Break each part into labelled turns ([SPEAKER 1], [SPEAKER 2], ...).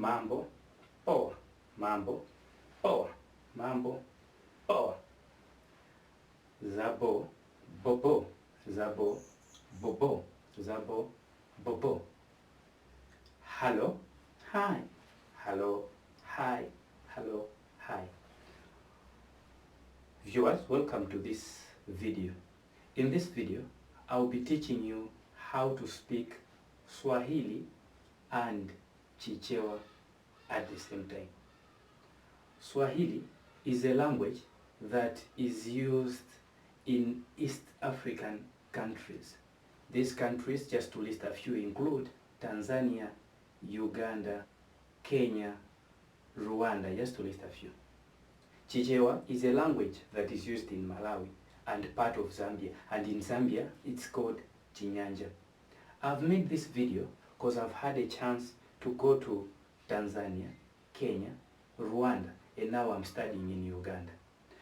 [SPEAKER 1] mambo, poa, mambo, poa, mambo, poa. Zabo, bobo, zabo, bobo, zabo, bobo. Hello, hi, hello, hi, hello, hi. Viewers, welcome to this video. In this video, I'll be teaching you how to speak Swahili and Chichewa at the same time. Swahili is a language that is used in East African countries. These countries, just to list a few, include Tanzania, Uganda, Kenya, Rwanda, just to list a few. Chichewa is a language that is used in Malawi and part of Zambia, and in Zambia it's called Chinyanja. I've made this video because I've had a chance to go to Tanzania, Kenya, Rwanda, and now I'm studying in Uganda.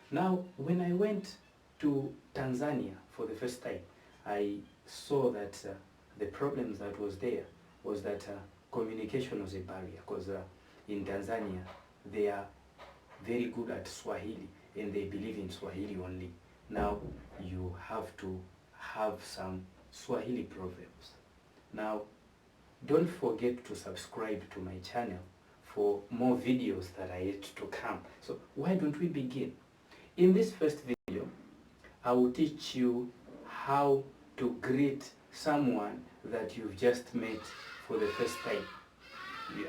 [SPEAKER 1] Now, when I went to Tanzania for the first time, I saw that the problems that was there was that communication was a barrier, because in Tanzania they are very good at Swahili and they believe in Swahili only. Now you have to have some Swahili proverbs. Now don't forget to subscribe to my channel for more videos that are yet to come. So why don't we begin? In this first video, I will teach you how to greet someone that you've just met for the first time.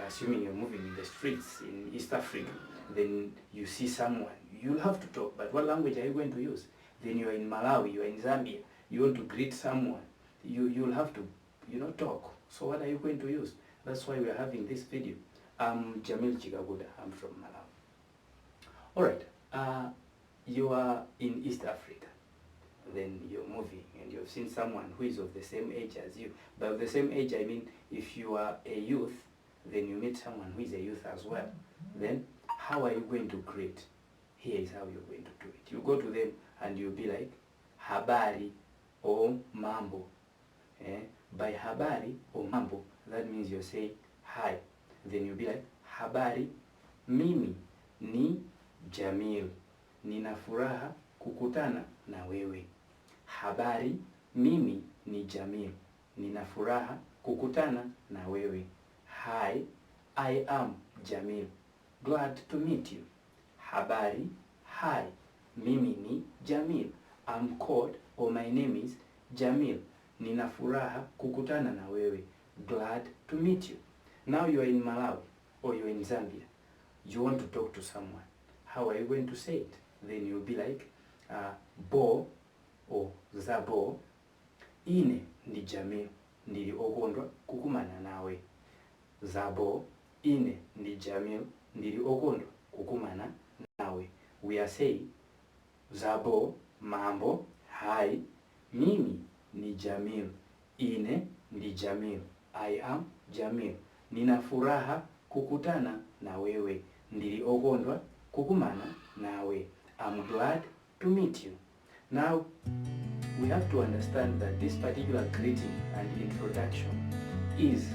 [SPEAKER 1] Assuming you're moving in the streets in East Africa, then you see someone, you'll have to talk, but what language are you going to use? Then you're in Malawi, you're in Zambia, you want to greet someone, you'll have to, talk. So what are you going to use? That's why we're having this video. I'm Jamil Chikakuda, I'm from Malawi. Alright, you are in East Africa, then you're moving and you've seen someone who is of the same age as you. By of the same age, I mean if you are a youth, then you meet someone who is a youth as well. Then how are you going to greet? Here is how you're going to do it. You go to them and you'll be like, habari or mambo. By habari or mambo, that means you're saying hi. Then you'll be like, habari, mimi ni Jamil. Nina furaha kukutana na wewe. Habari, mimi ni Jamil. Nina furaha kukutana na wewe. Hi, I am Jamil. Glad to meet you. Habari, hi, mimi ni Jamil. I'm called, or my name is Jamil. Nina furaha kukutana na wewe. Glad to meet you. Now you are in Malawi or you are in Zambia. You want to talk to someone. How are you going to say it? Then you'll be like, bo or zabo. Ine ni Jamil. Ndiri okondwa kukumana nawe. Zabo, ine ni Jamil. Ndiri okondwa kukumana nawe. We are saying, zabo, mambo, hi, mimi ni Jamil. Ine ni Jamil. I am Jamil. Nina furaha kukutana na wewe. Ndiri okondwa kukumana nawe. I'm glad to meet you. Now, we have to understand that this particular greeting and introduction is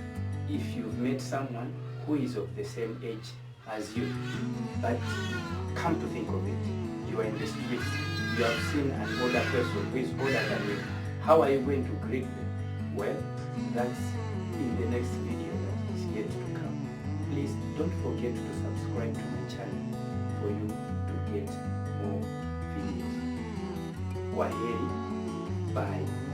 [SPEAKER 1] if you've met someone who is of the same age as you. But come to think of it, you are in the streets, you have seen an older person who is older than you. How are you going to greet them? Well, that's in the next video that is yet to come. Please don't forget to subscribe to my channel for you to get more videos. Kwaheri, bye.